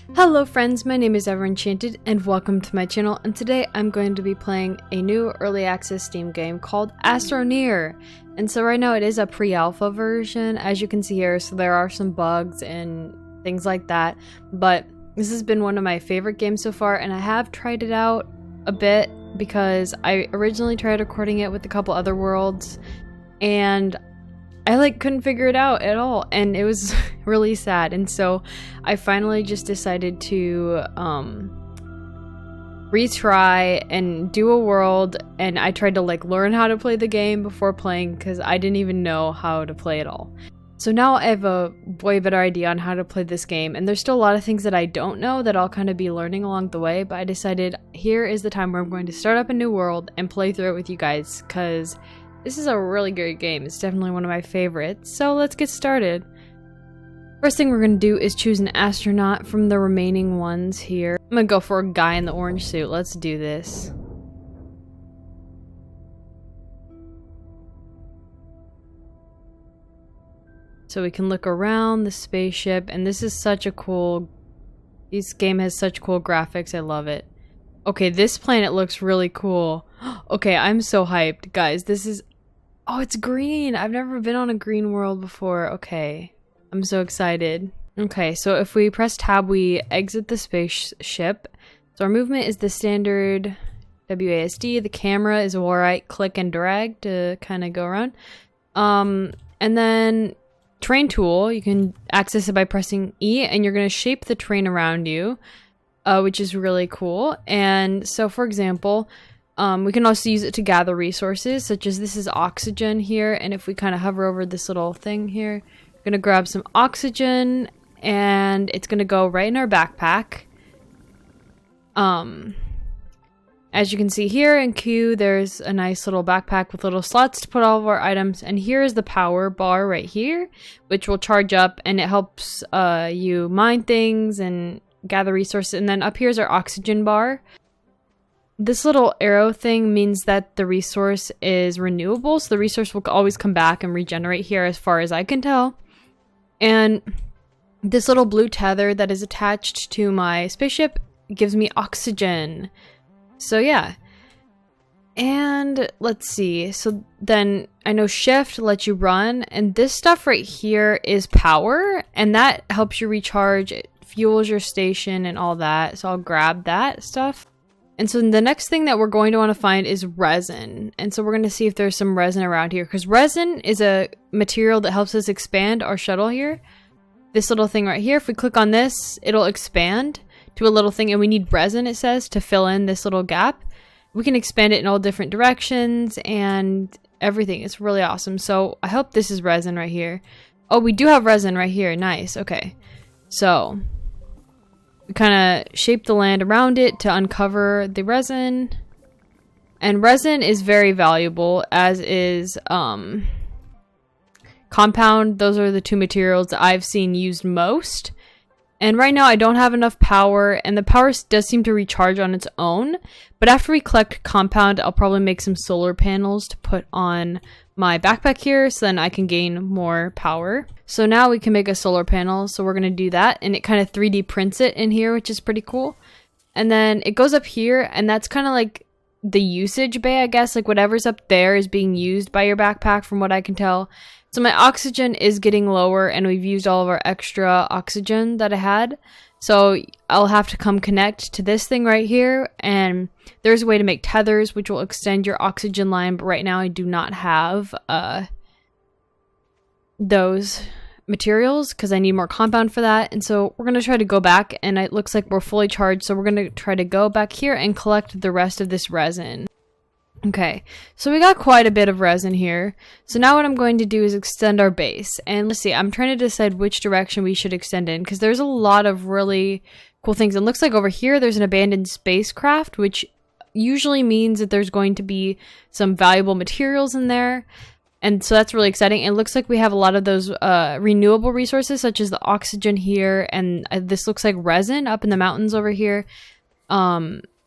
Hello friends, my name is EverEnchanted and welcome to my channel, and today I'm going to be playing a new early access Steam game called Astroneer. And so right now it is a pre-alpha version, as you can see here, so there are some bugs and things like that, but this has been one of my favorite games so far, and I have tried it out a bit because I originally tried recording it with a couple other worlds and I couldn't figure it out at all, and it was really sad. And so I finally just decided to retry and do a world, and I tried to learn how to play the game before playing because I didn't even know how to play at all. So now I have a way better idea on how to play this game, and there's still a lot of things that I don't know that I'll kind of be learning along the way, but I decided here is the time where I'm going to start up a new world and play through it with you guys, because this is a really great game. It's definitely one of my favorites. So let's get started. First thing we're going to do is choose an astronaut from the remaining ones here. I'm going to go for a guy in the orange suit. Let's do this. So we can look around the spaceship, and this is such a cool... This game has such cool graphics. I love it. Okay, this planet looks really cool. Okay, I'm so hyped. Guys, this is... Oh, it's green! I've never been on a green world before. Okay, I'm so excited. Okay, so if we press tab, we exit the spaceship. So our movement is the standard WASD. The camera is a right click and drag to kind of go around. And then terrain tool, you can access it by pressing E, and you're going to shape the terrain around you, which is really cool. And so, for example, we can also use it to gather resources, such as this is oxygen here, and if we kind of hover over this little thing here, we're going to grab some oxygen, and it's going to go right in our backpack. As you can see here in Q, there's a nice little backpack with little slots to put all of our items, and here is the power bar right here, which will charge up, and it helps you mine things and gather resources. And then up here is our oxygen bar. This little arrow thing means that the resource is renewable, so the resource will always come back and regenerate here, as far as I can tell. And this little blue tether that is attached to my spaceship gives me oxygen. So yeah. And let's see, so then I know shift lets you run, and this stuff right here is power, and that helps you recharge, it fuels your station and all that, so I'll grab that stuff. And so the next thing that we're going to want to find is resin. And so we're going to see if there's some resin around here, because resin is a material that helps us expand our shuttle here. This little thing right here, if we click on this, it'll expand to a little thing, and we need resin, it says, to fill in this little gap. We can expand it in all different directions and everything. It's really awesome. So I hope this is resin right here. Oh, we do have resin right here. Nice. Okay. So we kind of shape the land around it to uncover the resin. And resin is very valuable, as is compound. Those are the two materials that I've seen used most. And right now I don't have enough power, and the power does seem to recharge on its own. But after we collect compound, I'll probably make some solar panels to put on my backpack here, so then I can gain more power. So now we can make a solar panel, so we're going to do that, and it kind of 3D prints it in here, which is pretty cool. And then it goes up here, and that's kind of like the usage bay, I guess. Like whatever's up there is being used by your backpack, from what I can tell. So my oxygen is getting lower, and we've used all of our extra oxygen that I had. So I'll have to come connect to this thing right here, and there's a way to make tethers, which will extend your oxygen line, but right now I do not have those materials because I need more compound for that. And so we're going to try to go back, and it looks like we're fully charged, so we're going to try to go back here and collect the rest of this resin. Okay, so we got quite a bit of resin here. So now what I'm going to do is extend our base. And let's see, I'm trying to decide which direction we should extend in, because there's a lot of really cool things. It looks like over here there's an abandoned spacecraft, which usually means that there's going to be some valuable materials in there. And so that's really exciting. It looks like we have a lot of those renewable resources, such as the oxygen here, and this looks like resin up in the mountains over here.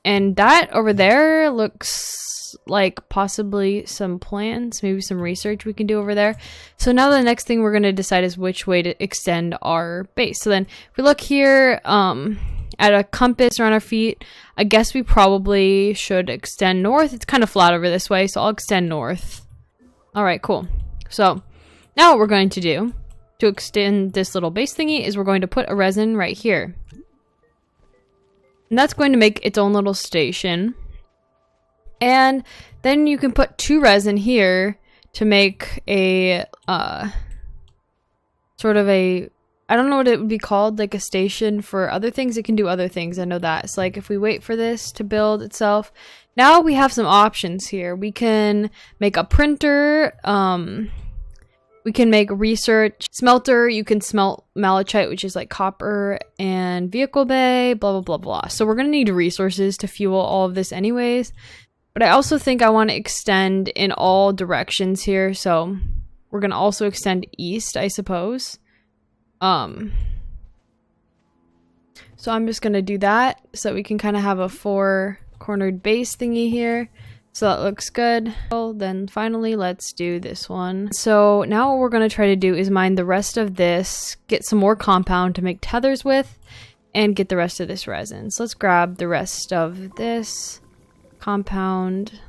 And that over there looks like possibly some plans, maybe some research we can do over there. So now the next thing we're going to decide is which way to extend our base. So then if we look here at a compass around our feet, I guess we probably should extend north. It's kind of flat over this way, so I'll extend north. Alright, cool. So now what we're going to do to extend this little base thingy is we're going to put a resin right here. And that's going to make its own little station. And then you can put 2 resin here to make a sort of a, I don't know what it would be called, like a station for other things. It can do other things, I know that. So like if we wait for this to build itself, now we have some options here. We can make a printer, we can make research smelter, you can smelt malachite, which is like copper, and vehicle bay, blah, blah, blah, blah. So we're going to need resources to fuel all of this anyways. But I also think I want to extend in all directions here. So we're going to also extend east, I suppose. So I'm just going to do that so we can kind of have a 4-cornered base thingy here. So that looks good. Well, then finally, let's do this one. So now what we're going to try to do is mine the rest of this, get some more compound to make tethers with, and get the rest of this resin. So let's grab the rest of this compound.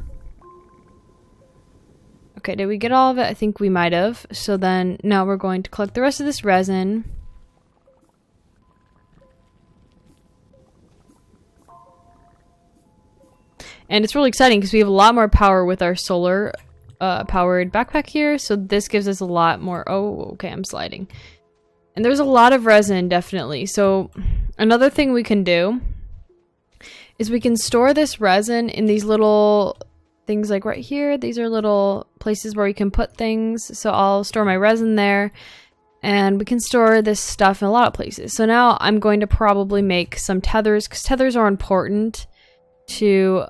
Okay, did we get all of it? I think we might have. So then now we're going to collect the rest of this resin. And it's really exciting because we have a lot more power with our solar powered backpack here. So this gives us a lot more. Oh, okay, I'm sliding. And there's a lot of resin, definitely. So another thing we can do is we can store this resin in these little things like right here. These are little places where we can put things. So I'll store my resin there. And we can store this stuff in a lot of places. So now I'm going to probably make some tethers because tethers are important to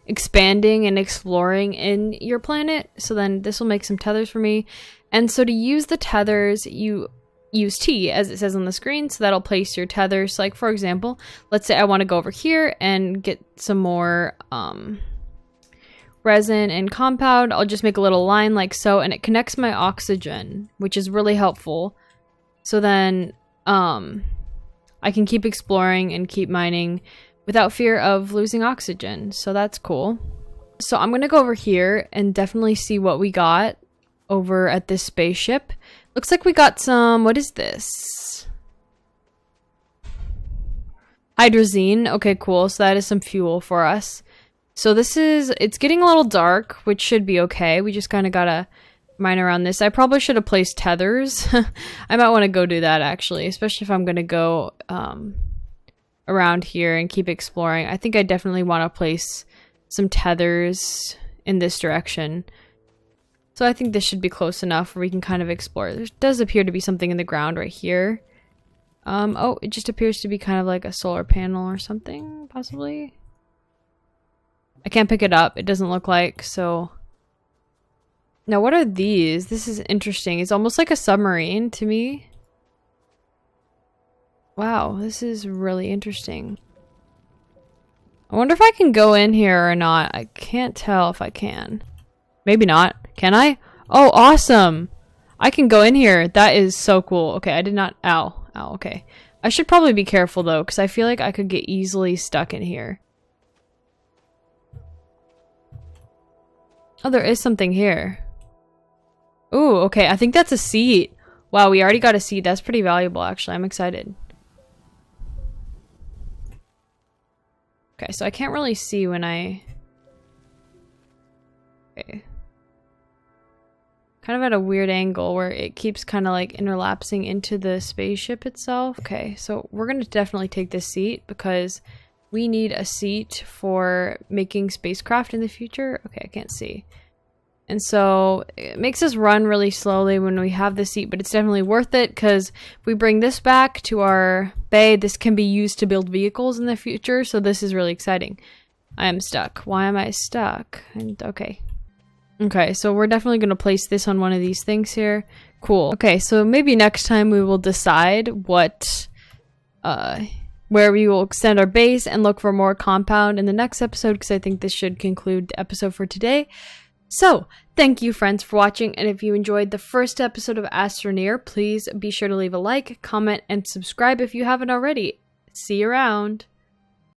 expanding and exploring in your planet. So then this will make some tethers for me. And so to use the tethers, you use T as it says on the screen. So that'll place your tethers. So like for example, let's say I want to go over here and get some more resin and compound. I'll just make a little line like so, and it connects my oxygen, which is really helpful. So then I can keep exploring and keep mining without fear of losing oxygen. So that's cool. So I'm going to go over here and definitely see what we got over at this spaceship. Looks like we got some, what is this? Hydrazine. Okay, cool. So that is some fuel for us. So this is, it's getting a little dark, which should be okay. We just kind of gotta mine around this. I probably should have placed tethers. I might want to go do that actually, especially if I'm going to go around here and keep exploring. I think I definitely want to place some tethers in this direction. So I think this should be close enough where we can kind of explore. There does appear to be something in the ground right here. Oh, it just appears to be kind of like a solar panel or something, possibly. I can't pick it up. It doesn't look like, so... Now, what are these? This is interesting. It's almost like a submarine to me. Wow, this is really interesting. I wonder if I can go in here or not. I can't tell if I can. Maybe not. Can I? Oh, awesome! I can go in here. That is so cool. Okay, I did not... Ow. Ow, okay. I should probably be careful, though, because I feel like I could get easily stuck in here. Oh, there is something here. Ooh, okay. I think that's a seat. Wow, we already got a seat. That's pretty valuable, actually. I'm excited. Okay, so I can't really see when I... Okay. Kind of at a weird angle where it keeps kind of like interlapsing into the spaceship itself. Okay, so we're going to definitely take this seat because we need a seat for making spacecraft in the future. Okay, I can't see. And so it makes us run really slowly when we have the seat, but it's definitely worth it because if we bring this back to our bay, this can be used to build vehicles in the future. So this is really exciting. I am stuck. Why am I stuck? And okay. Okay, so we're definitely going to place this on one of these things here. Cool. Okay, so maybe next time we will decide what where we will extend our base and look for more compound in the next episode, because I think this should conclude the episode for today. So, thank you friends for watching, and if you enjoyed the first episode of Astroneer, please be sure to leave a like, comment, and subscribe if you haven't already. See you around!